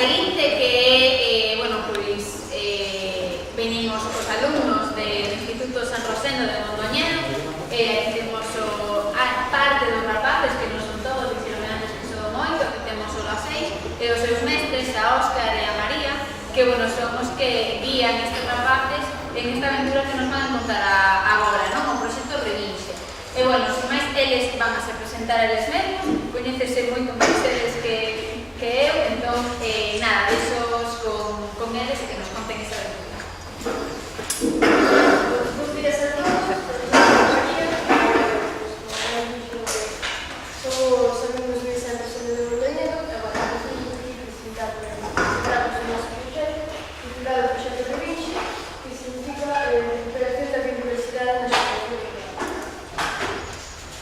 seguinte que é, bueno, pois venimos os alumnos do Instituto San Rosendo de Mondoñedo, temos parte dos rapaces, que non son todos, dixeron antes que son moito, que temos só a 6, e os seus mestres, a Óscar e a María, que, bueno, son os que guían estes rapaces en esta aventura que nos van a contar agora, non? O proxecto Revinxe. E, bueno, se máis, eles van a se presentar eles mesmos, coñécese moito máis eles que eu, entón, nada, deixos con eles e que nos conten esa aventura. Bos días a todos, María, somos alumnos de San Rosendo de Mondoñedo, e, bueno, vamos aquí presentar o noso proxecto, titulado Proxecto Revinxe, que significa recuperación da biodiversidade na xeración de Granada.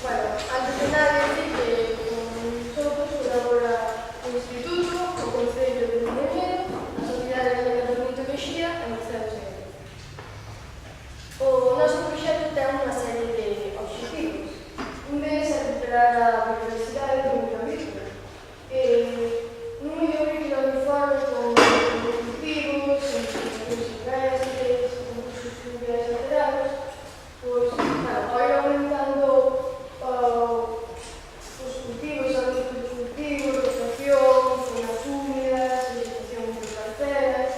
Bueno, antes de nada, decir que con nosotros colabora o Instituto, o Concello de Mondoñedo, a Sociedade Galega de Ornitoloxía e Mercedes de Galicia. O noso proxecto ten unha serie de obxectivos. Un deles é recuperar a biodiversidade do medio agrícola. Un medio agrícola uniforme con cultivos, cultivos silvestres, con usos fluviais alterados, pois, ao ir aumentando os cultivos, o tipo de cultivos, rotación, zonas húmedas, vegetación entre parcelas,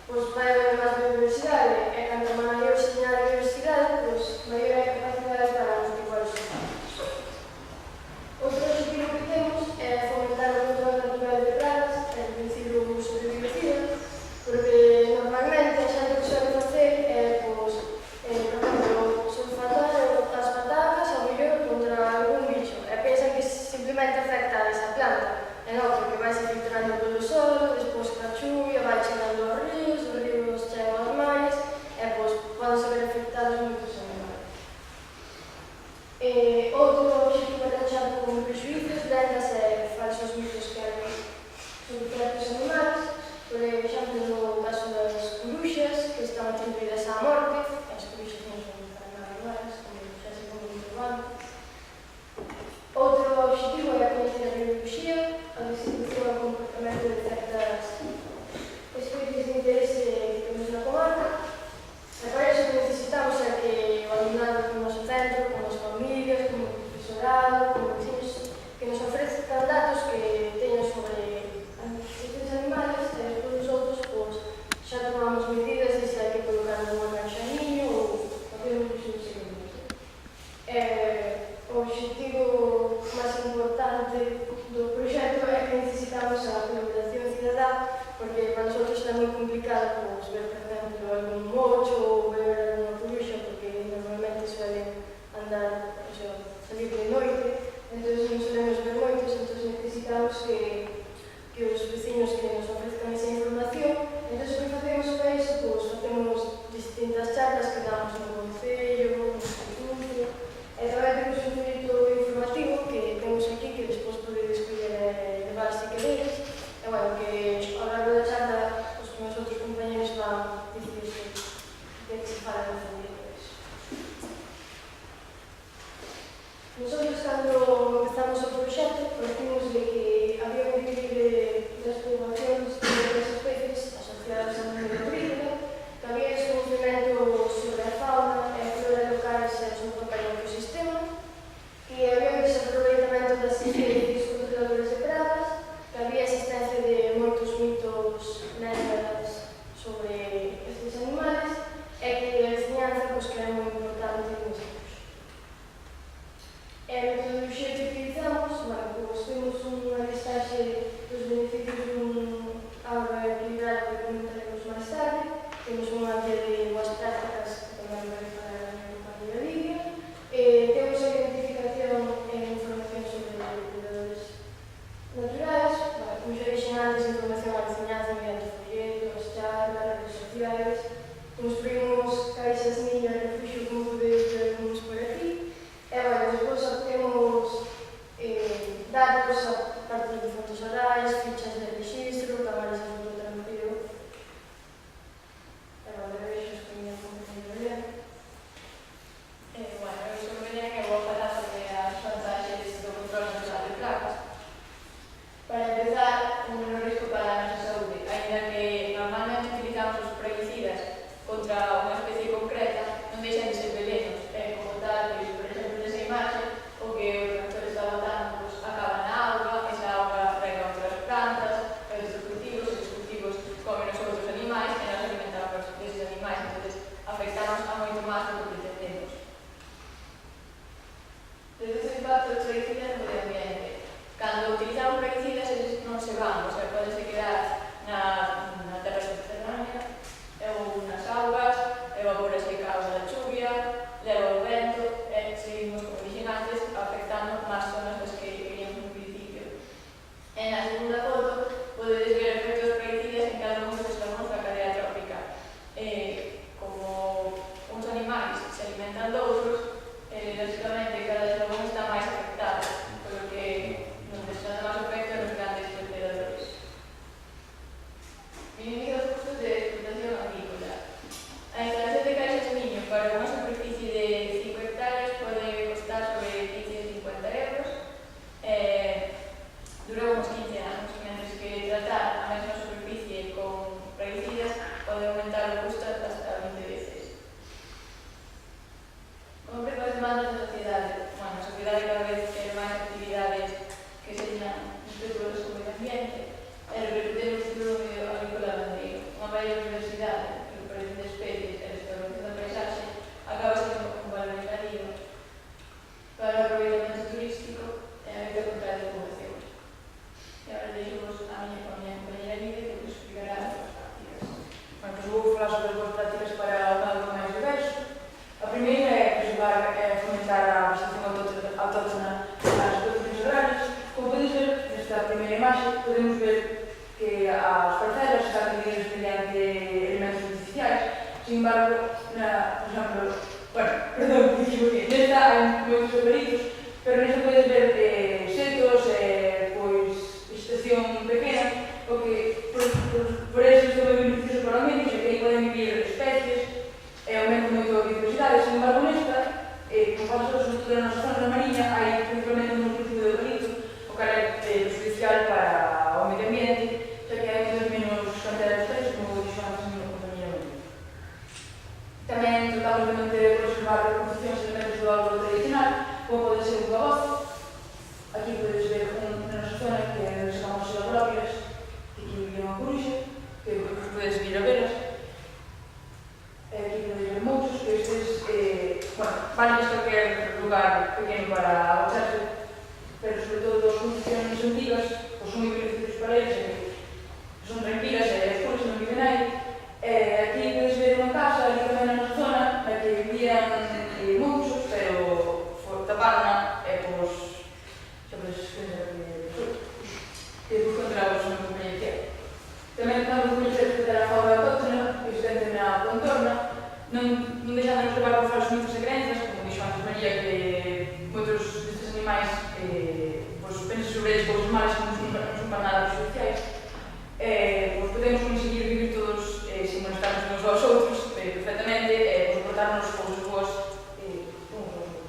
pois vai haber máis biodiversidade, e canto maior seña a biodiversidade, pois maior é a capacidade para multiplicar os cultivos. Outro objetivo que temos é fomentar o control natural de pragas e reducir o uso de biocidas, porque normalmente a xente que suele facer é, pois, por exemplo, sulfatar as patatas ao mellor contra algún bicho, e pensan que simplemente afecta a esa planta, e non, porque vai se filtrando polo solo, despois a chuvia vai chegando aos ríos, os ríos chegan aos mares, e pois poden ser afectados moitos animais. Outro objetivo é rachar con prejuízos, lendas e falsos mitos que hai sobre certos animais, por exemplo, no caso das coruxas, que están atribuídas á morte, as coruxas non son para nada iguais, como xa se comentou antes. Outro objetivo é a coñecer a bioloxía, a distribución e o comportamento de certas especies de interese que temos na comarca, e para iso que necesitamos é que o alumnado do noso centro, como as familias, como o profesorado, como vecinos, que nos ofrezcan datos que teñan sobre estes animales, e despois nosotros, pois, xa tomamos medidas de se hai que colocar un arranxaniño ou facemos un seguimento. O objetivo máis importante do proxecto é que necesitamos a colaboración cidadá, porque para nosotros é moi complicado, pois, ver, por exemplo, algún mocho ou ver alguna coruxa, porque normalmente suelen andar, o sea, salir de noite, entón non solemos ver moitos, entón necesitamos que os vecinos que nos ofrezcan esa información. Entón, o que facemos para iso, pois, facemos distintas charlas que damos no concello, no instituto, e tamén temos un folleto informativo que temos aquí, que despois podedes levar se queredes, e, bueno, que ao largo da charla os meus outros compañeros van dicir que se fala no folleto. Nosotros, cando empezamos o proxecto, partimos de que había un equilibrio das poblacións de outras especies asociadas ao medio agrícola, que había desconocimento sobre a fauna e a flora locais e o seu papel no ecosistema, que había un desaproveitamento das especies controladoras de pragas, que había existencia de moitos mitos, lendas sobre estes animales, e que a veciñanza, pois, que é moi importante neste proxecto. E a metodoloxía que utilizamos, bueno, pois temos unha listaxe dos beneficios dun agro equilibrado que comentaremos máis tarde, temos unha guía de boas prácticas que tamén vai falar a minha compañera Lidia, temos a identificación e información sobre cuidadores naturais, bueno, como xa dixen antes, información á veciñanza mediante folletos, charlas, redes sociais, construímos caixas niño e refugio como podedes ver algúns por aquí, e, bueno, despois obtemos impacto dos plaguicidas no medio ambiente. Cando utilizamos plaguicidas, eles non se van, o sea, podense quedar na terra subterránea, ou nas augas, evapórase a auga da chuvia, leva o vento, e seguimos como vigilantes afectando máis zonas das que queríamos no principio. En a segunda foto, podedes ver o efecto dos plaguicidas en cada un dos eslabones da cadea trófica. Como uns animais se alimentan de outros, lógicamente cada eslabón está máis afectado, polo que nos está máis efecto nos grandes depredadores. Minimiza os custos de explotación agrícola. A instalación de caixas niño para unha superficie de 5 hectáreas pode costar sobre 15 a 50 euros. Dura uns 15 anos, mentre que tratar a mesma superficie con plaguicidas pode aumentar o custo hasta 20 veces. Como precoz demandas da sociedade? Bueno, a sociedade cada vez quere máis actividades que señan respetuosas co medio ambiente e repercutir no futuro do medio agrícola gandeiro. Unha maior biodiversidade, recuperación de especies e restauración da paisaxe acaba sendo un valor añadido para o aproveitamento turístico e a luta contra a despoblación. E agora deixamos a miña compañera Lidia que nos explicará as súas prácticas. Bueno, pues vou falar sobre as boas prácticas para un agro máis diverso. A primeira é fomentar a vegetación autóctona nas explotacións agrarias. Como podedes ver nesta primeira imaxe, podemos ver que as parcelas están divididas mediante elementos artificiais. Sin embargo, nesta hai moitos favoritos, pero nesta podes ver setos, vegetación pequena, o que por eso é moi beneficioso para o medio, xa que aí poden vivir especies e aumenta moito a biodiversidade. Sin embargo, nesta, como pasa sobre toda a nosa zona mariña, hai principalmente un cultivo de eucalipto, o que é perjudicial para o medio ambiente, xa que hai moitos menos cantidades de especies, como dixo antes a minha compañera. Tamén tratamos de manter e conservar reconstruccións e elementos do agro tradicional, como pode ser un cabozo. Aquí podes ver na nosa zona que se chamamos Xilagrópiras, que aquí vivían a Coruxa, que podes vir a veras. Aquí podes ver moitos, que estes, valen calquer lugar pequeno para agacharse, pero sobre todo as construccións antigas, son moi beneficios para eles, son tranquilas e puras, non viven aí. Aquí podes ver unha casa, aquí tamén na nosa zona, na que vivían moitos, pero taparna e que encontramos na compañía que é. Tamén tratamos de respetar a fauna autóctona existente na contorna, non deixándonos levar por falsos mitos e crenzas, como dixo antes María, que moitos destes animais pensan sobre eles cousas malas que non son para nada perjudiciais. Podemos conseguir vivir todos sin molestarnos uns aos outros perfectamente e comportarnos cousas boas uns aos outros.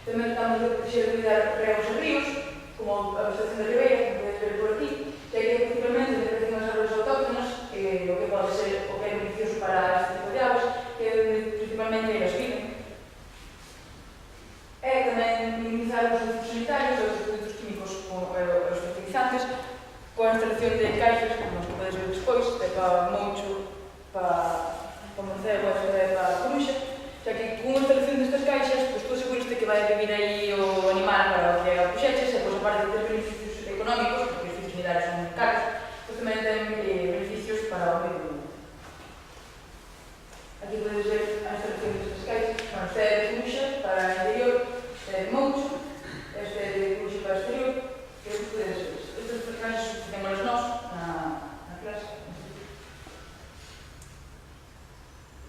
Tamén tratamos de proteger e cuidar regos e ríos, como a vegetación da ribeira, que podes ver por aquí, que hai principalmente de protección das árboles autóctonas, o que pode ser o que é beneficioso para este tipo de aves, que principalmente elas viven. E tamén minimizar os recursos sanitarios e os produtos químicos como os fertilizantes, coa instalación de caixas, como os que podes ver despois, para Moucho, para Morcego e para Coruxa, xa que con a instalación destas caixas, tú aseguras-te que vai vivir aí o animal para o que puxeches, e aparte de ter beneficios económicos, porque os beneficios sanitarios son caros, tamén ten beneficios para o medio ambiente. Aquí podes ver a instalación destas caixas. Este é de Coruxa para o interior, este é de Moucho, este é de Coruxa para o exterior, e este podes ver. Estas caixas temos nós na clase.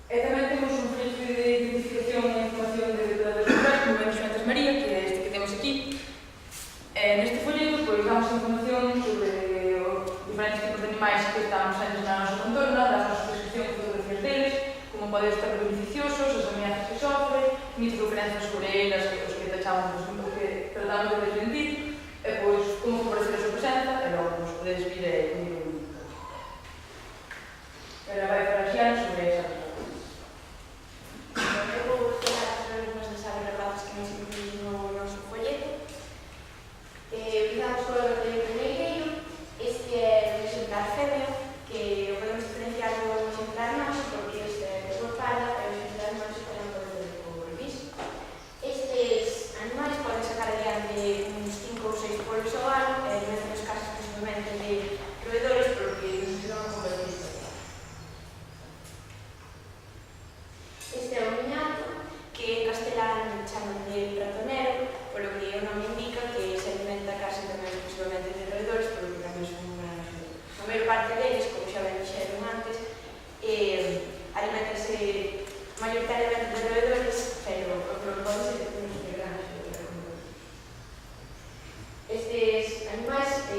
E tamén temos un proxecto de identificación e información de depredadores naturais, como ben dixo antes María, que é este que temos aquí. Neste folleto, damos información sobre os diferentes tipos de animais que están presentes na nosa contorna, das nosas descripcións e fotografías deles, como poden estar beneficiosos, as ameazas que sofren, mitos ou crenzas sobre elas, os que tachamos, os que tratamos de desmentir, e como favorecer a súa presenza, e logo nos podedes vir e unir un minuto. Era vai para Xiana sobre esa cosa. Eu vou falar sobre as nosas aves que nos incluí no noso folleto. Empezamos con o de primeiro, este é un exemplar femeo, que o podemos diferenciar do exemplar macho, porque este é de cor parda e o exemplar macho tamén pode ser de cor gris. Estes animais poden sacar de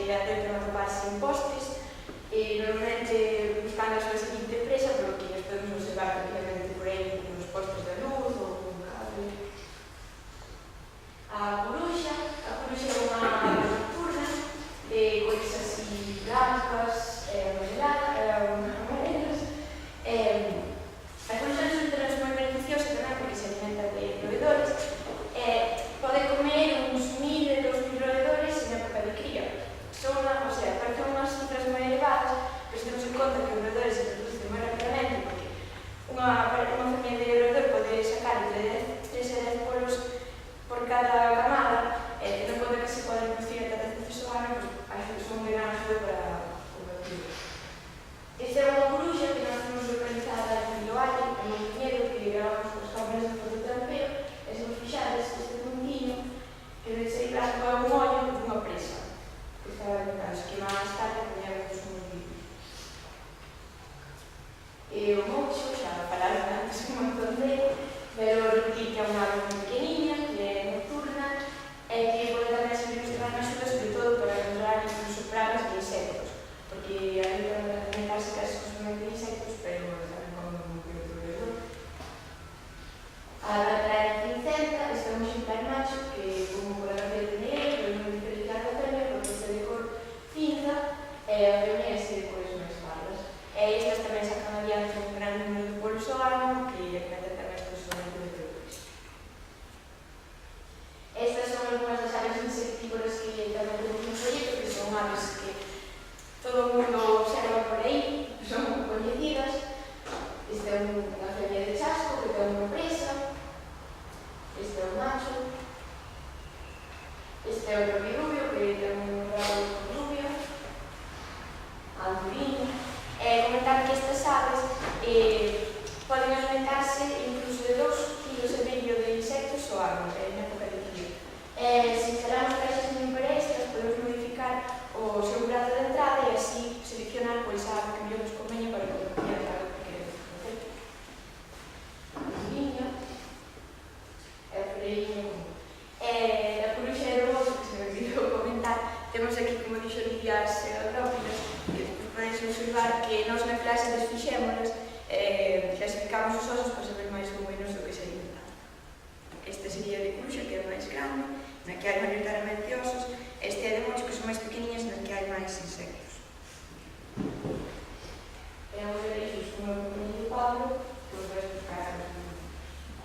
que aceptan atoparse en postes, normalmente buscando a súa seguinte presa, polo que os podemos observar tranquilamente por aí nos postes de luz ou un cable. A coruxa é unha ave nocturna, cois así blancas, amarelas. A coruxa resulta moi beneficiosa tamén porque se alimenta de roedores. Pode comer uns 1000 e 2000 roedores en época de cría. Parecen unhas cifras moi elevadas, pero se temos en conta que os roedores se reproducen moi rapidamente, porque unha familia de roedor pode sacar entre 3 e 10 polos por cada camada, tendo en conta que se poden producir ata 10 veces ao ano, acho que son de gran axuda para o cultivo. Esta é unha coruxa que nós temos localizada en Loalle, en Mondoñedo, que gravamos os cámaras de fototrampeo, e se vos fixades este puntiño, que de ser blanco é un ollo dunha presa. Que máis tarde poñemos uns vídeos. O mocho, xa falaron antes un montón dele, pero repetir que é unha ave moi pequeniña, que é nocturna, e que pode tamén servir de gran axuda, sobre todo para controlar incluso pragas de insectos, porque ayudan a alimentarse casi exclusivamente de insectos, pero tamén como un roedor. A rata cincenta, este é un exemplar macho que, como poden ver, ten negro, pero non diferenciar da femia, porque este de cor cinza, e a femia é de cores máis pardas. E estas tamén sacan adiante un gran número de polos ao ano, que alimentan tamén exclusivamente de roedores. Estas son algunhas das aves insectívoras que tamén temos no proxecto, que son aves que todo o mundo observa por aí, que son moi coñecidas. Este é unha femia de chasco que ten unha presa. Este é o macho. Este é o robirubio, que ten un rabo rubio. Andurín. Comentar que estas aves poden alimentarse incluso de 2,5 kg de insectos ao ano, en época de cría. Se instalamos caixas de para estas, podemos modificar o seu prato de entrada e así seleccionar a ave que mellor nos conveña para que compañía de algo que queremos facer. Andurín. A coruxa hermosa, que se me olvidou comentar, temos aquí, como dixo Lidia, as segadrófilas, que podes observar que nós na clase desfixémolas, clasificamos os osos para saber máis ou menos do que se alimentan. Esta sería de coruxa, que é máis grande, na que hai maioritariamente osos. Este é de mocho, que son máis pequeniñas, na que hai máis insectos. Vamos a ver iso, como o compañero Pablo, que vos vai explicar.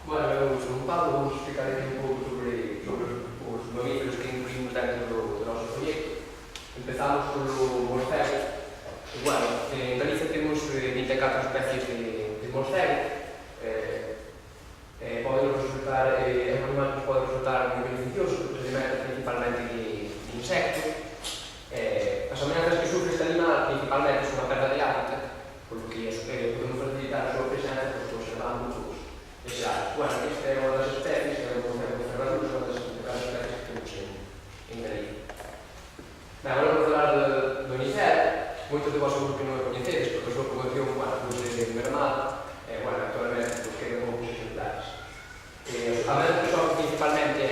Bueno, eu son Pablo, vamos explicar aquí un pouco sobre os mamíferos que incluímos dentro do noso proxecto. Empezamos polo morcego. Bueno, en Galicia temos 24 especies de morcego. Poden resultar, é un animal que pode resultar moi beneficioso, porque se alimenta principalmente de insectos. As amenazas que sufre este animal principalmente son a perda de hábitat, polo que podemos facilitar a súa presenza porque observamos ese hábitat. Bueno, esta é unha das especies, que é o morcego de Ferradura, unha das 24 especies que temos en Galicia. Ben, agora vou falar do unicel. Moitos de vos seguro que non o coñecedes, porque a súa poboación, é mermada, actualmente quedan poucos exemplares. A amenaza que son principalmente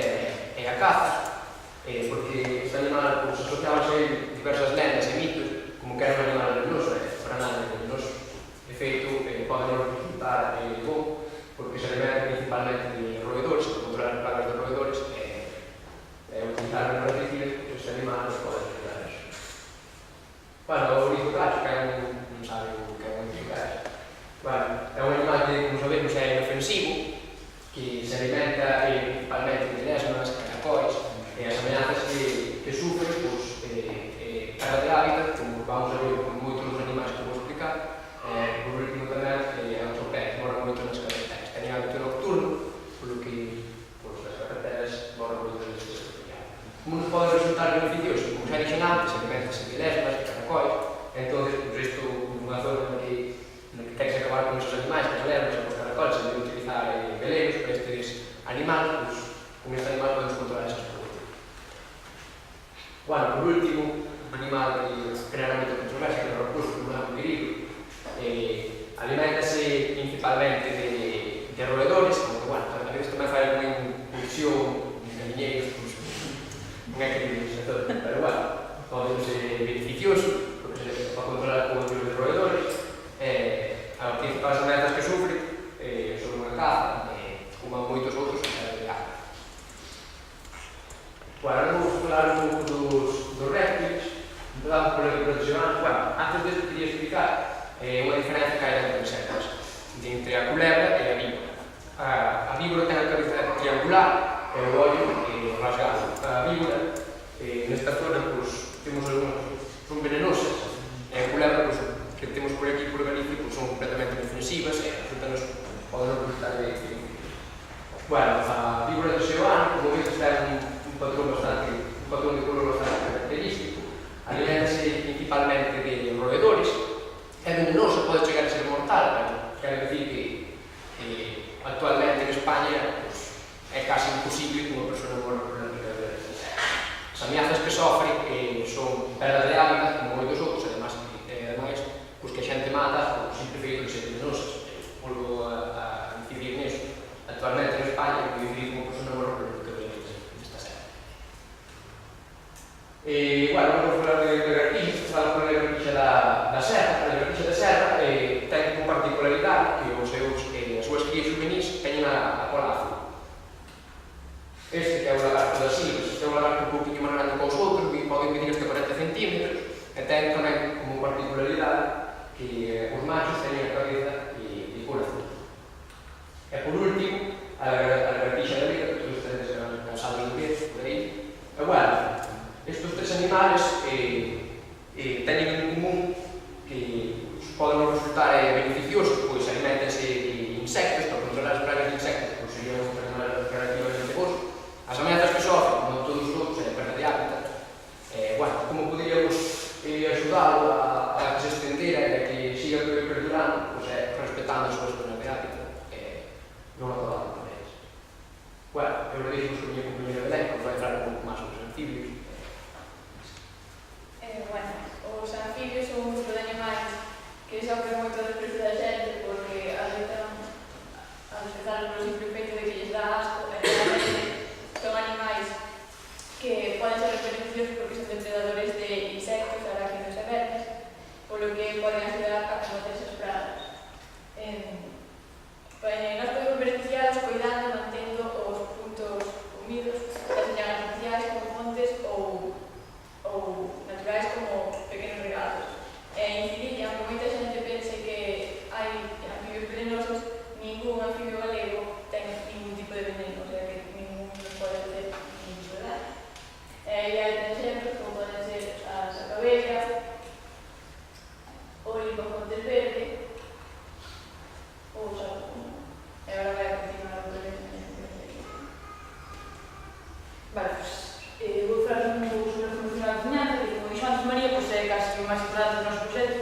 é a caza, porque este animal asociábanse diversas lendas e mitos como que era un animal venenoso, para nada venenoso. De feito, pode non resultar bom, porque se alimenta principalmente de roedores, para controlar as plagas de roedores, utilizar as pesticidas, pois este animal nos pode ayudar a iso. Bueno, o ourizo cacho, que non sabe o que é un ourizo cacho. Bueno, é un animal que, como sabemos, é inofensivo, que se alimenta principalmente de lesmas, caracóis, e as amenazas que sufre, pois, perda de hábitat, como vamos a ver con moitos dos animais que vou explicar. Por último tamén, é o tropé, que morre moito nas carreteras. Ten hábito nocturno, polo que as carreteras morre moito nas carreteras. Como nos pode resultar beneficioso? Como xa dixen antes, alimentase de lesmas, caracóis, entón, isto nunha zona na que ten que acabar con esos animais, que as lesmas e os caracóis, se debe utilizar velenos para estes animais, pois, con este animal podemos controlar esas poblacións. Bueno, por último, un animal que crea moita controversia, que é o raposo, como é un perigo, alimentase principalmente de roedores, como que, a veces tamén fai unha incursión de galiñeiros, non é que dices, pero, podense Bueno, vou falar un pouco dos réptiles, empezando pola víbora dos xevanos. Bueno, antes disso queria explicar unha diferencia que hai entre insectos, entre a culebra e a víbora. A víbora ten a cabeza triangular e o ollo rasgado. A víbora, nesta zona, temos algunhas que son venenosas, e a culebra, que temos por aquí por Galicia, son completamente inofensivas e poden resultar de... Bueno, a víbora do xeovano, como vedes, ten un patrón de color bastante característico. Aliméntase principalmente de roedores. É venenosa, pode chegar a ser mortal, pero quero dicir que actualmente en España é casi imposible que unha persona morra por unha picadura. As ameazas que sofre son perda de hábitat, como moitos outros, ademais que a xente mata por simple feito de ser venenosas. Volvo a incidir nisso. Actualmente en España é difícil que unha persona morra por unha picadura desta serra. Bueno, vamos falar de lagartixas. Estamos con a lagartixa da serra. A lagartixa da serra ten como particularidade que as súas crías juvenis teñen a cola azul. Este que é o lagarto das silvas, é un lagarto un pouquinho máis grande que os outros, que pode medir hasta 40 centímetros, e ten tamén como particularidade que os machos teñen a cabeza de cor azul. E por último, a lagartixa da vida, que todos ustedes serán cansados de ver por aí. E bueno, estes tres animales teñen en común que poden resultar beneficiosos, pois alimentanse de insectos, para controlar as pragas de insectos, pois serían uns animales relativamente bons. As ameazas que sofren, como todos os outros, é a perda de hábitat. Bueno, como poderíamos axudalo a que se estendera e a que siga perdurando, pois é respetando as súas zonas de hábitat, non acabando con eles. Bueno, eu lo dixo con a miña compañera Belén, que vai falar un pouco máis sobre os anfibios. Bueno, os anfibios son un grupo de animais que sofren moito do desprezo da xente porque adoitan a desprezar polo simple feito de que lles dá asco e realmente son animais que poden ser beneficiosos porque son depredadores de insectos, arácnidos e vermes, polo que poden axudar a combater esas pragas. Nós podemos beneficiaros coidando e mantendo os puntos comidos, señan artificiais como fontes ou naturais como pequenos regalos. Incidir, aunque moita xente pense que hai anfibios venenosos, ningún anfibio galego ten ningún tipo de veneno, o sea que ningún nos pode hacer ningún tipo de daño. E hai exemplos como poden ser a sacabella, o limpofontes verde, ou o sapo. E agora vai a continuar o problema. Vale, vou falar un pouco sobre a formación da viñanza, que como dixo antes María, é casi o máis importante do noso proxecto,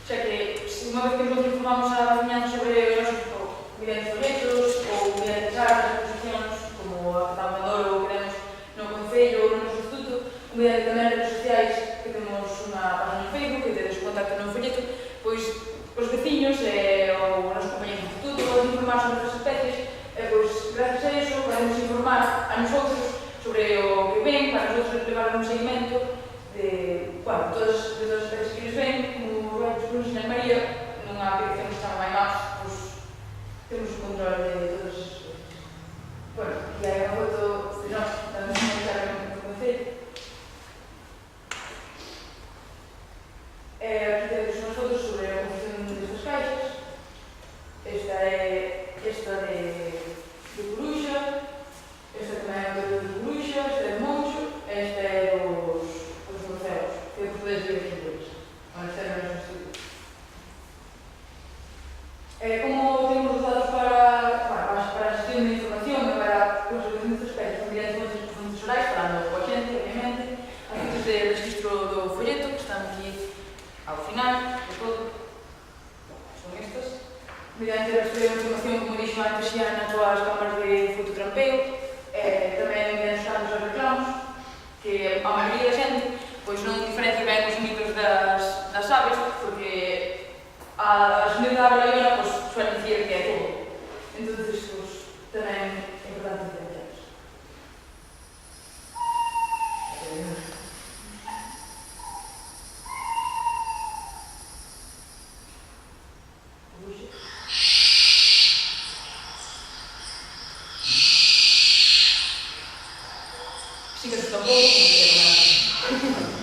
xa que unha vez que nos informamos a viñanza sobre os nosos mediante folletos ou mediante charlas, exposicións, como a que estamos en Douro ou que temos no Concello ou no noso instituto, mediante tamén redes sociais, que temos unha página no Facebook que tedes contacto no folleto, pois os veciños ou os nosos compañeros do instituto poden informar sobre estas especies e pois gracias a eso podemos informar a nosotros sobre o que ven, para nosotros levar un seguimento de todas as especies que nos ven, como nos ensinar María, nunha aplicación que se chama MyMaps, pois temos o control de todas as especies. Bueno, e hai unha foto de nós, tamén se me deixaron no Concello. Aquí temos unhas fotos sobre a composición destas caixas. Esta é de Coruxa, esta tamén é de Coruxa, esta é de Moncho, esta é dos morceos, que vos podedes ver aquí deles, onde está no noso estudo. Como temos os dados para a gestión de información e para a conservación destas especies, son directamente os profundos orais, falando coa xente, obviamente, as fotos de registro do folleto, que están aquí ao final de todo, son estas. Mediante a registro de información, como dixo antes, Xiana, coas cámaras de fototrampeo, tamén mediante os cambios aos reclamos, que a maioría da xente pois non diferencia ben os mitos das aves, porque a xente da Balaguera suele dicir que é todo. Entón, tamén é importante diferenciarlos. Sí que asusta un pouco, como que nada.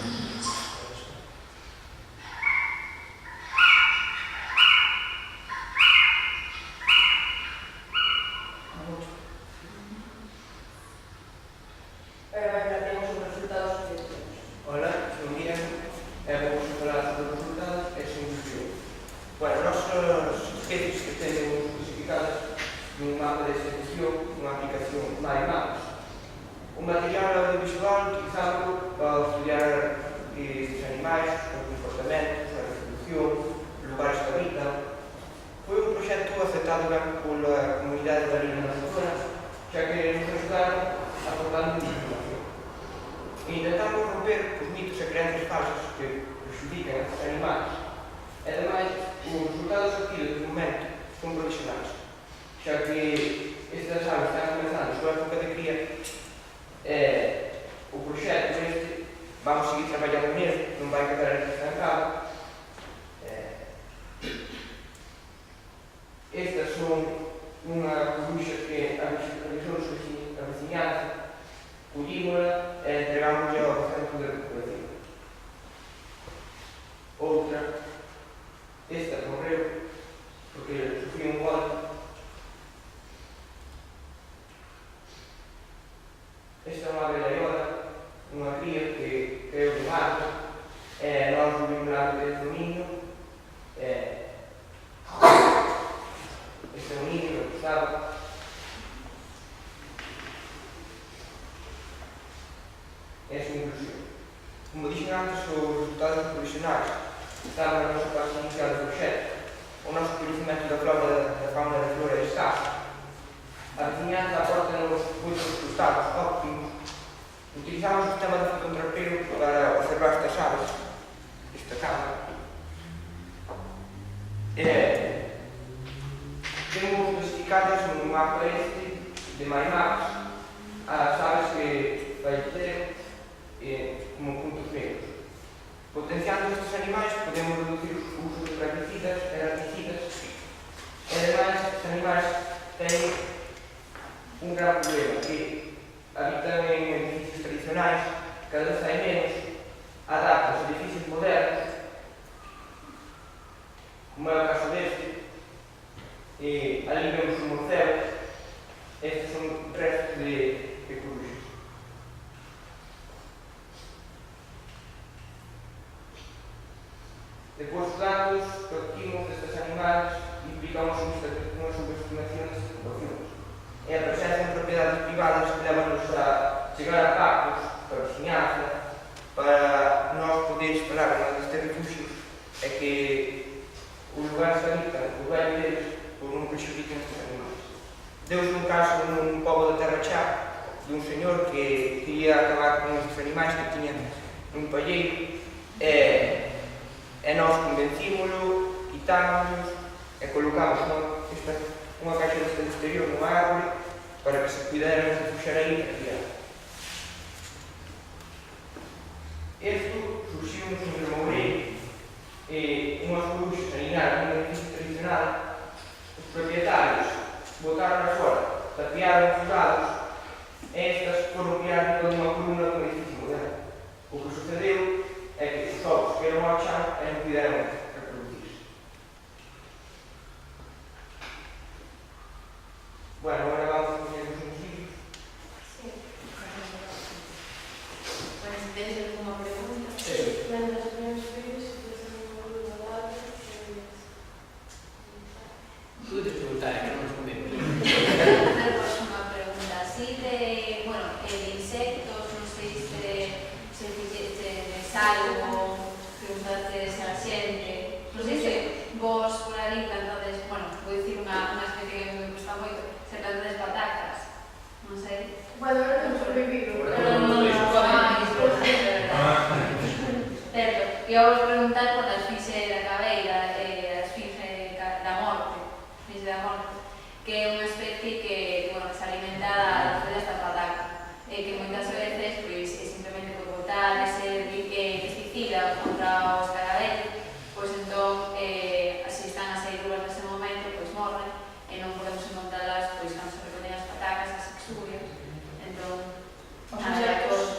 Os insectos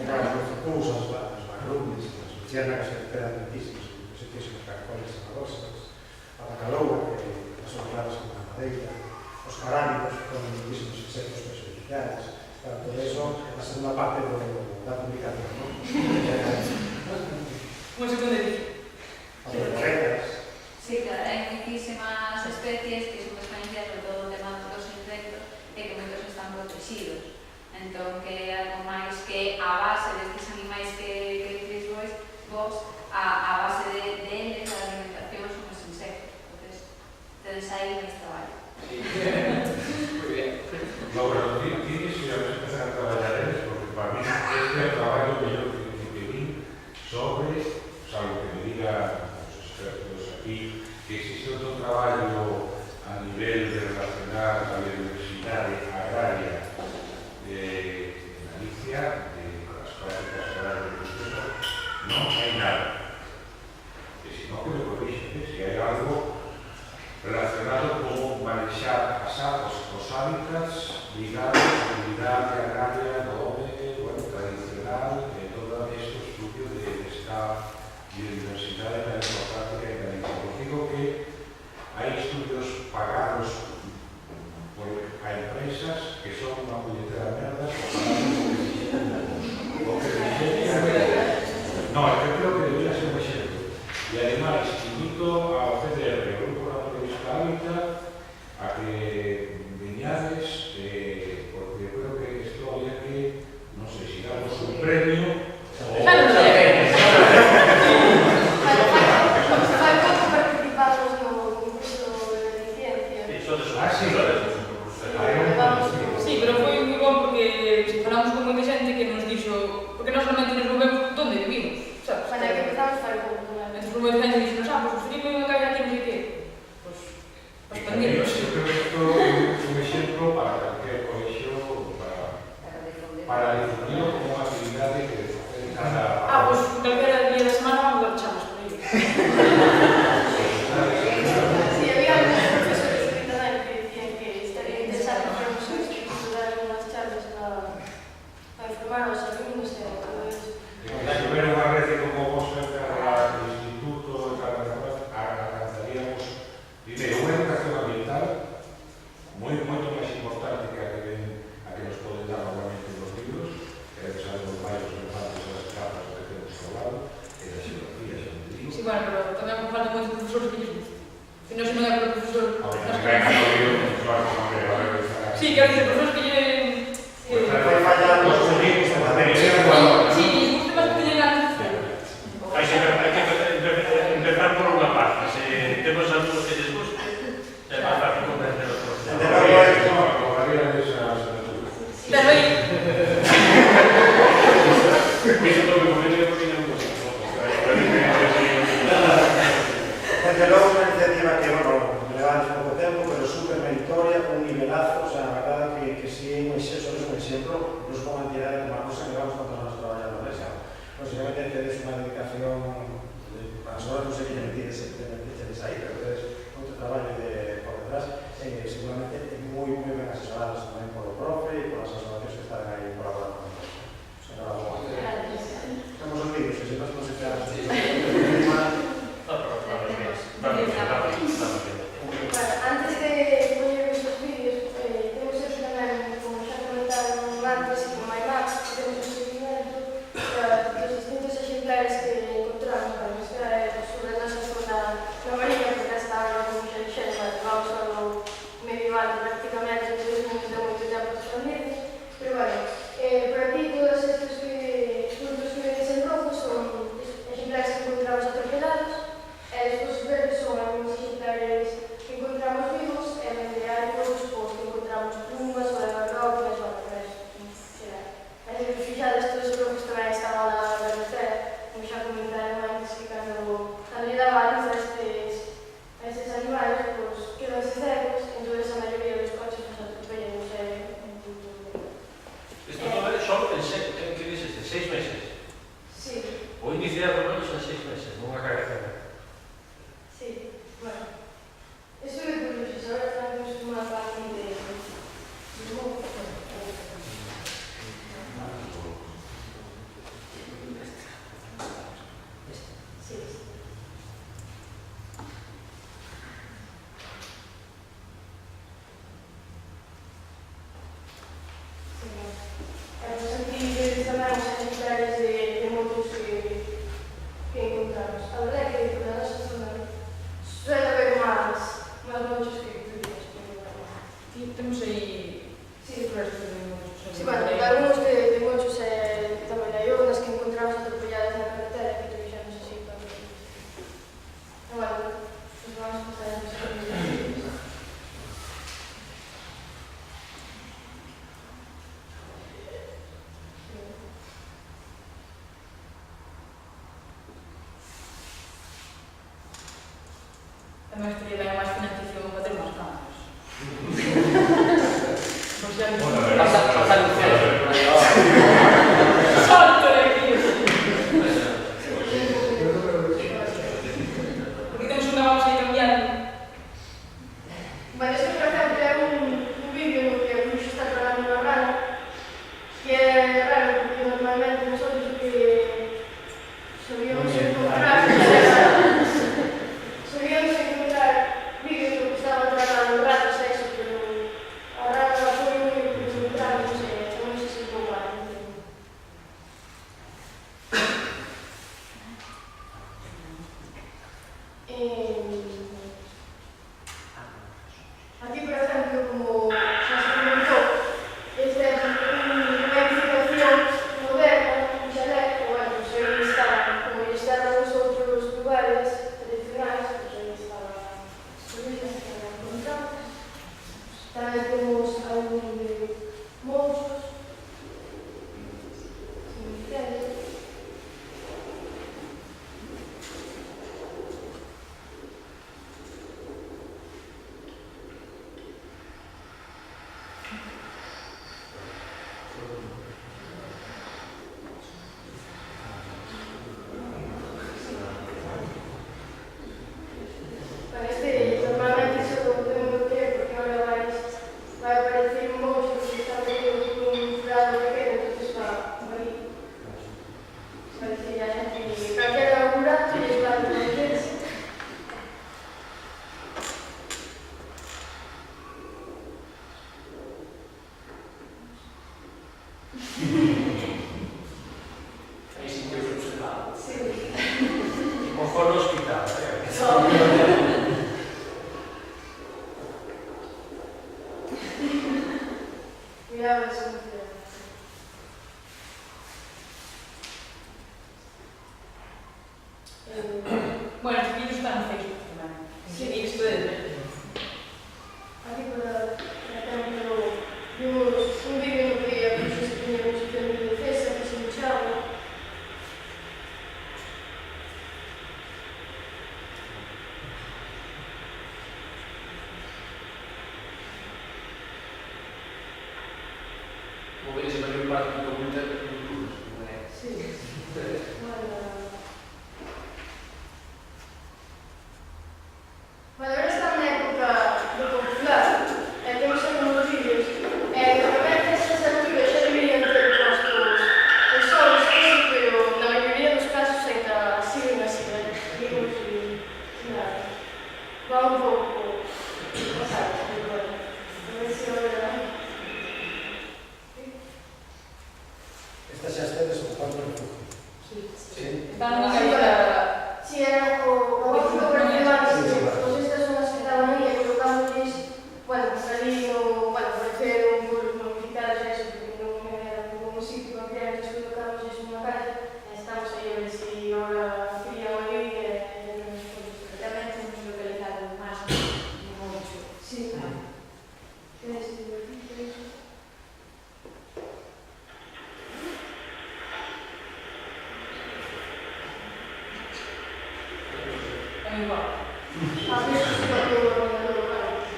Claro, os focus, as bagrumes, as luciérnagas que quedan lentísimas, os sitios os caracoles amagosas, a bacaloa, que as ornadas con a madeira, os caránicos con muchísimos insectos perjudiciales. Claro, todo eso é a segunda parte da publicación, non? Como se pode dicir? As borboletas. Sí, claro, hai muchísimas especies que son desconocidas de todo o tema dos insectos e que moitos están protegidos. Entón, que é algo máis que a base destes animais que dices vos, a base deles, da alimentación, son os insectos. Entonces, tedes aí máis traballo. Sí. Muy bien. Laura, tienes que empezar a trabalhar en eso, porque para mí este é o traballo mellor que vi sobre, salvo que me digan os expertos aquí, que existe outro traballo a nivel de relacionar a biodiversidade agraria de Galicia, de las prácticas agrarias de ustedes, non hai nada. Que si no, que me corrixe, si hai algo relacionado con manexar os hábitats ligados a la actividade agraria do home, bueno, tradicional, de todo este estudio de esta biodiversidade tan importante que hai en Galicia. Os digo que hai estudios pagados por a empresas que son unha puñetera merda o que no, eu creo que debería ser un exemplo. E ademais, invito ao CDR, o Grupo Naturalista Hábitat, a que veñades, porque eu creo que isto había que, non sei, si damos un premio ou... Fai pouco participamos no concurso de ciencia. Ah, sí, Sí, pero foi moi bom porque falamos con moita xente que nos dixo, porque nós realmente nos movemos donde vivimos, sabes? Para que empezamos fai pouco. Entón, por moita xente dixo, pues gustaría unha calle aquí, non sei que. Pues, para expandirnos. Eu creo que isto é un exemplo para cualquier colegio, para difundirlo como unha actividade que cada... Pues calquera día da semana vamos dar charlas por aí. Si había algunos profesores que tamén que dicían que estaría interesante para os institutos dar unhas charlas para informar aos alumnos e todo iso. Se hubiera unha rede como vos cerca do instituto, alcanzaríamos, primeiro, unha educación ambiental moito máis importante que a que nos poden dar normalmente nos libros, que é saber os maios, os elefantes, as capas que temos ao lado, e da xeografía, xa me digo. Sí, bueno, pero tamén me faltan moitos profesores que lles guste. Se non se non é para profesor... Sí, quero dizer, profesores que lle... Vai fallar os libros de materia. Sí, lles guste máis que lle ganas de hacer. Hai que empezar por unha parte. Se temos alumnos que les guste, é máis fácil convencer os profesores. Pero aí... Iso todo me convence porque non me gusta. Desde logo unha iniciativa que, bueno, levamos pouco tempo, pero super meritoria, un nivelazo, o sea, a verdade que si é un exemplo, nos como entidade como a cosa que vamos tantos anos traballando nesa. Posiblemente tedes unha dedicación, para as horas non sei que metides aí, pero tedes outro traballo por detrás, seguramente moi ben asesoradas tamén polo profe e polas asociacións que están aí colaborando con nós. O sea, estamos os vídeos, que se nos consideran Antes de poñer estes vídeos, temos que tamén, como xa comentaron antes, como MyMaps, temos un seguimento dos distintos exemplares que encontramos para mostrar sobre a nosa zona na Mariña, porque esta área, como xa dixen, vamos ao medieval prácticamente, entonces non ten moito tempo de expandirnos. Tamén estaría ben máis financiación para ter máis campos. Por si alguén... Pasar un cero. Salto de aquí! Porque temos unha vamos a ir cambiando. Bueno, este, por ejemplo, é un vídeo no que o Bruxo está traballando unha rana, que é raro porque normalmente nosotros que solíamos encontrar vídeos do que estaban traballando ratos e iso, pero a rana foi o único que nos encontramos e non se sentou mal. Aquí, por ejemplo, como xa se comentou, esta é unha edificación moderna, un chalet, ou bueno, pues aí está, como está nos outros lugares tradicionais, pues aí está as ruínas que encontramos. Tamén temos algún de monstros, cementerios. Bueno, este normalmente iso non podemos ter porque ahora vai aparecer un monstro que está metido por un furado pequeno, entonces vai decir a xente que calquera burato e vai aparecerse. Aí sí que os observado. Sí. Ojo no hospital, Miraba eso no te Bueno, estes vídeos están no Facebook tamén. Sí. E isto é de... Aquí por ejemplo, vimos un vídeo no que a Bruxo se tiña un sistema de defensa que se luchaba. Como veis, se me un par de oculta non é. Sí. Bueno, ahora está na época do popular, e temos algunos vídeos, e realmente esas alturas xa deberían ter postos os solos, pero na maioría dos casos ainda siguen así, digamos, nada. Va un pouco pasado, pero a ver se ahora... Estas xa estedes ocupando o refugio. Sí. Sí. Están na caída... Si era o único problema que pues estas son as que estaban aí e colocámosles, bueno, pues ali no, bueno, apareceron por modificadas a eso, porque non era como un sitio que había antes colocámosles unha calle e estamos aí a ver se ahora querían ali e non nos podemos. Tamén temos localizado máis no moncho. Sí. Tienes divertido. É igual. A ver se está todo ordenador, vale.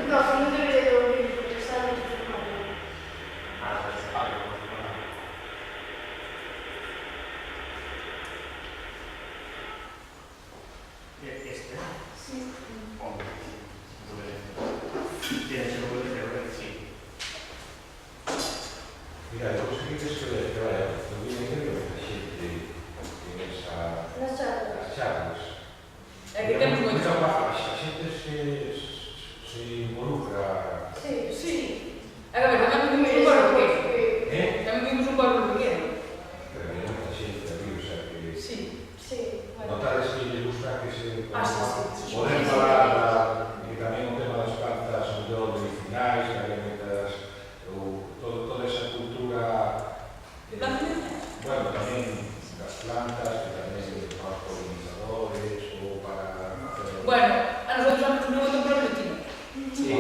No debería de oír porque está muito formado. Este. Sí. Hombre. Tienes que volver sí. Mira, eu consegui descrever que vai eu vi en medio da xente en esa... Nas charlas. as charlas. É que temos moito. A xente se involucra... Sí. Sí. A ver, tamén vimos un barro pequeno. Tamén vimos un barro pequeno. Pero hai moita xente ali, o sea que... Sí. Sí. Notades que lle gusta que se... Sí. Poder falar e tamén o tema das plantas medicinais, que hai moitas... toda esa cultura... Que tanto me... Bueno, tamén das plantas, que tamén para os polinizadores ou para... Bueno, a nosotros nos preguntan por el vecino. Sí.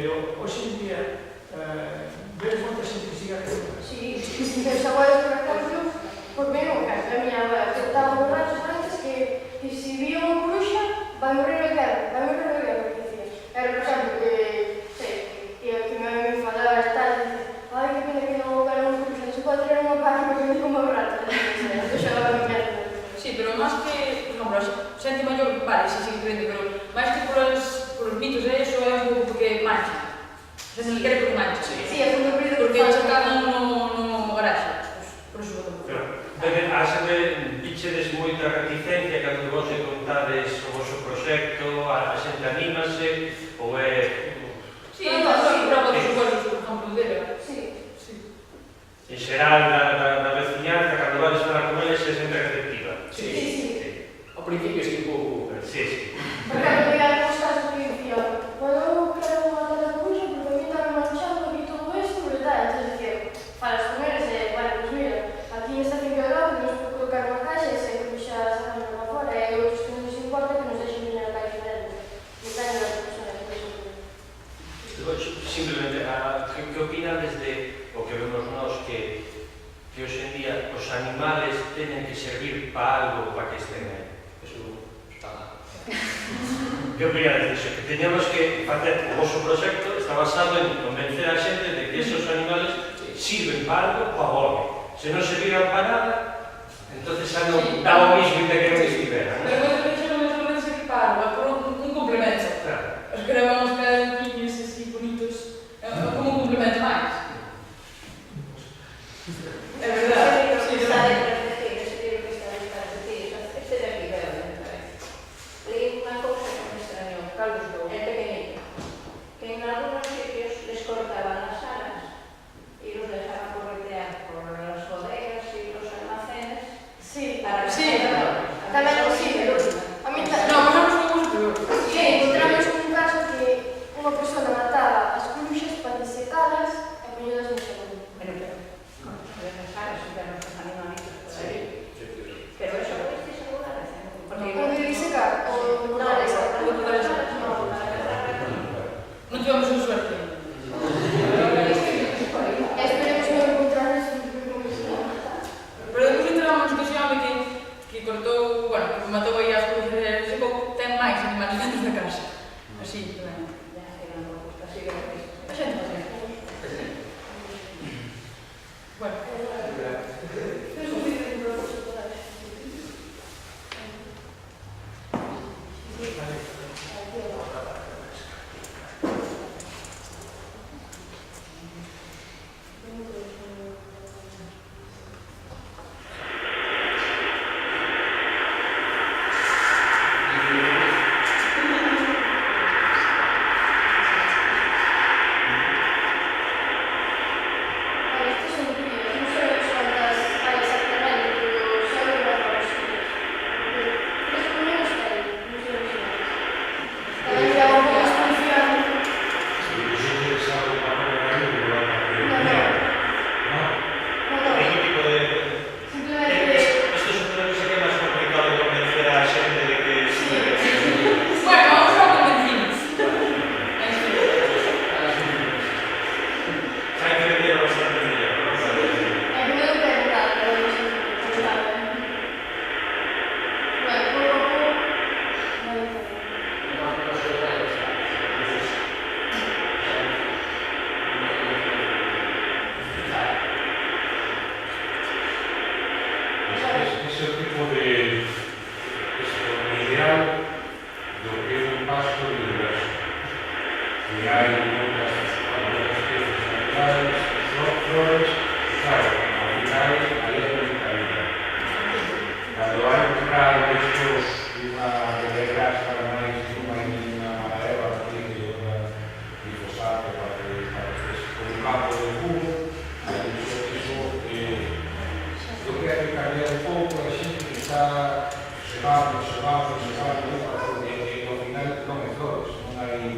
pero hoxe en día ves moita xente que siga aquilo. Sí, os abuelos, por exemplo, por mí non caso, a miña abuela que estaba borrachos antes que se vía unha coruxa, vai morrer a guerra, que dicía. Era, por exemplo, que me falaba as tardes, ai, que pena que non era unha coruxa, non se pode traer unha página que me como borracha. Eu xogaba mi merda. Sí, pero máis que, por exemplo, xente maior, vale, se sigue crendo, pero máis que por os mitos e iso é un pouco porque mancha. Se non quere porque mancha. Sí, é un ruido porque se cagan no garaxe. Por iso voto. A xente vichedes moita reticencia cando vos contades o vosso proxecto, a xente anímase, ou é... Sí, proba dos suposos, por exemplo, dela. Sí. En xeral, da veciñanza, cando vades falar con eles, é sempre receptiva. Sí. Ao principio sí un pouco, pero... Sí. Porque había uns casos que dicían, bueno, eu quero matar a coruxa porque a mí está manchando aquí todo isto, pero tal, entonces decían, falas con eles e, vale, pues mira, aquí nesta finca de lado temos que colocar unha caixa e se a coruxa sacamos para fora e outros que non nos importa que nos deixen vir a caixa dentro. E tal, e as personas que Simplemente, que opinades de o que vemos nós que hoxe en día os animales teñen que servir para algo para que estén aí? Eso está lá. Que opinades disso? Que teñamos que facer o vosso proxecto está basado en convencer a xente de que esos animales sirven para algo para o home. Se non serviran para nada, entonces xa non dá o mismo de que non estiveran. Pero moito que xa non é servir para algo, é por un complemento. Os que levamos niños así bonitos, como un complemento máis. É verdade. Sí, está de repetir, ese libro que está de repetir, este de aquí veo dentro. Leí unha cousa que me extrañou, Carlos Dou, el pequeñito, que en algunos sitios les cortaban las alas y los dejaban corretear por las bodegas y los almacenes. Sí, para sí, tamén sí, pero a mí tamén. No, pasamos con cousa peor. Sí, encontramos un caso que unha persona mataba as coruxas para desecalas e poñelas no segundo. Pero las alas y ver los animalitos por ahí. Pero eso lo viste segura vez. O de disecar, o de botar esa. Non tivemos un suerte. Esperemos non encontrar eso. Pero depois enteramos que ese home que cortou, bueno, que matou aí as cousas e ese pouco ten máis animales dentro da casa. Así, tamén. Ya, que non me gusta, así que A xente non ten. Bueno. Estos son increíbles, non sabemos cuántas hai exactamente, pero saben que van a los sitios. Tres por menos que hai, non sabemos nada. Tamén que hago con las policías. Si vosotros saben para poner ahí, lo van a hacer. No. ¿Qué tipo de...? Simplemente. Esto supone que sería máis complicado de convencer a xente de que... Bueno, vamos a convencimos. Hai que vender bastante mellor, non? É que me deu preguntar, pero non sei se sabe. Bueno, pouco a pouco. Ese tipo de ideal do que é un pasto biodiverso. Que hai moitas especies naturales, flores, claro, ao final hai a vitalidade. Cando hai un grado destos, unha de gas para máis, unha madera, unha glifosato para que con un campo de fumo, aí iso eu quero cambiar un pouco a xente que está observando, e ao final non é flores, non hai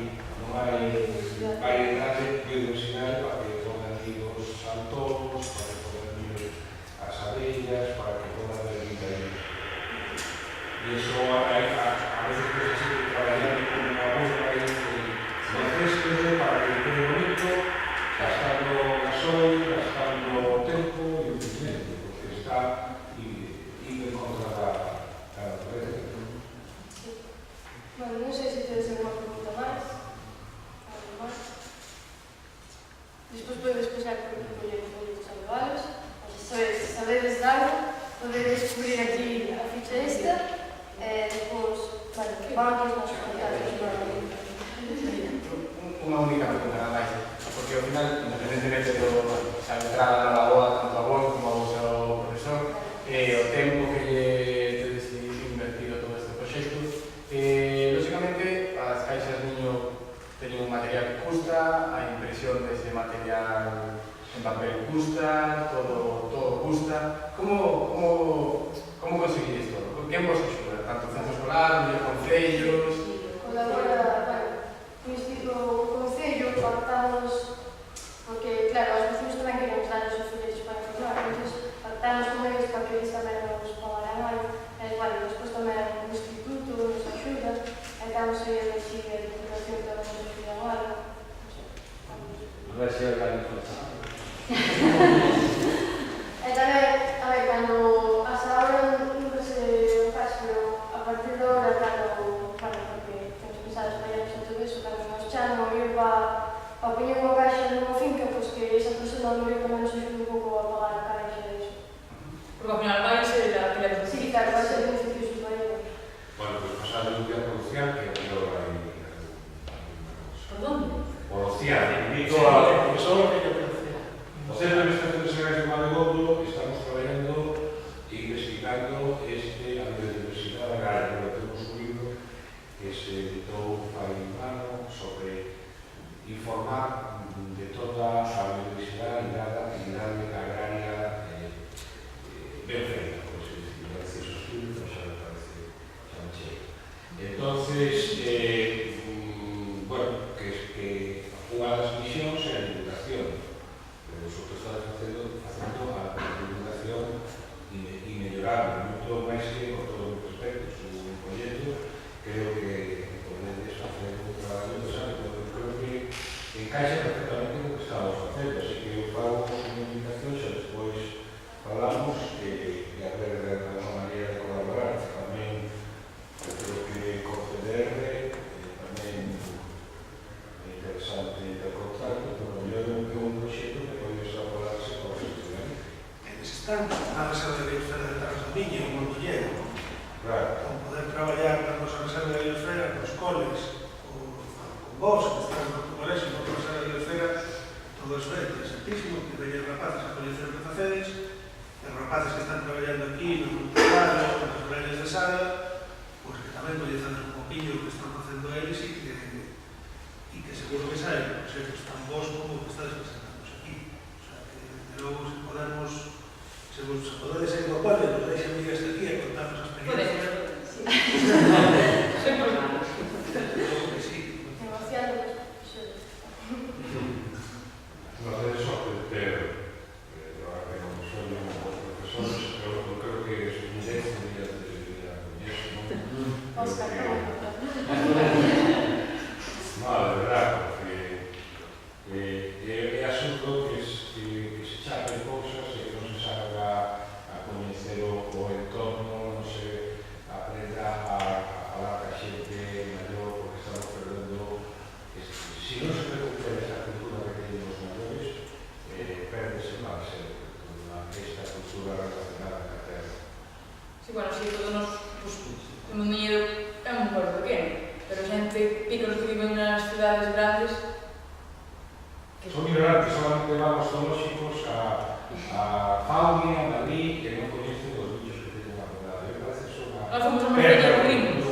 variedade de biodiversidade para que podan ir os antolos, para que podan ir as abellas, para que podan ver vida aí. E iso a veces que se sigue traballando con unha burra e no céspede para que banques, nos contactos, Unha única pregunta nada máis, porque ao final, independentemente da entrada na lagoa, tanto a vos como ao seu profesor, o tempo que lle tedes invertido todo este proxecto, lógicamente, as caixas niño teñen un material que custa, a impresión dese material en papel custa, todo custa. Como conseguides todo? Quen vos axuda? Tanto o centro escolar, os concellos? colabora, o concello, pactamos, porque, claro, os vecinos tamén queremos dar os fillos para formar, entón, pactamos con eles para que eles tamén nos pagaran algo, e, vale, despois tamén o instituto nos axuda, e estamos aí a decir a Diputación tamén nos axuda algo, non sei, A ver se hai alguén falta. E tamén, a ver, cando hasta ahora nunca se faz, pero a partir de ahora, cando, porque temos pensado espallarnos en todo eso, cando nos chaman a ir para poñer unha caixa nunha finca, pois que esa persona non tamén nos axuda un pouco a pagar a caixa e iso. Porque ao final vai ser a creación. Sí, claro, vai ser beneficioso para ele. Bueno, pues pasar de un día por Ocean, que aquí ahora hay Por onde? por Ocean, invito a profesor. O Centro de Investigaciones Agrarias de Valdegondo estamos trabajando e investigando a biodiversidade agraria. Temos un libro que se editou hai un ano sobre informar de toda a biodiversidade ligada a actividade agraria ben feita, por así decirlo, parece sostenible, xa me parece xa me chega. Entonces, bueno, que unha das misións é a divulgación. Vosotros estáis facendo a divulgación e mellorar moito máis que con todos os aspectos. Un proxecto creo que podedes facer un traballo interesante, porque creo que encaixa perfectamente con o que estamos facendo, así que eu fago unha invitación, xa despois falamos e a ver de alguma maneira de colaborar. Tamén creo que con CDR tamén é interesante ter contacto, pero eu é un proxecto que pode extrapolarse por os estudiantes. Están na reserva de biosfera de Terras da Miña, en Mondoñedo. Claro. Con poder traballar na nosa reserva de biosfera, nos coles, con vos, que están no colexio, na reserva de biosfera, todo es ben, interesantísimo, que veñen rapaces a coñecer o que facedes, e os rapaces que están traballando aquí, no Montecarlo, nas Bellas de Sala, pois que tamén coñecedes un poquinho o que están facendo eles e que seguro que saben, o sea, que están vos como que estás presentándonos aquí. O sea, que de logo se podemos, se podedes ser igual, nos deixan vir hasta aquí a contarnos a experiencia. Sempre mal. Creo que sí. Negociando con as persoas. Nos de eso, pero trabajar con sueño con profesores, pero creo que es un directo de Oscar, no, de verdad, porque é asunto que se chapen cousas e que non se salga a coñecer o entorno, non se aprenda a falar a xente maior, porque estamos perdendo, se non se recupera esa cultura que teñen os maiores, perdese máis esta cultura relacionada con a terra. Sí, bueno, si todos nos, pues, o Mondoñedo é un pueblo pequeno, pero xente pícaros que viven nas cidades grandes que Son ignorantes, solamente vamos zoológicos a Faunia, a Madrid, que non coñecen os bichos que teñen na cidade. Me parece eso unha... nós fomos a Marbella e corrimos.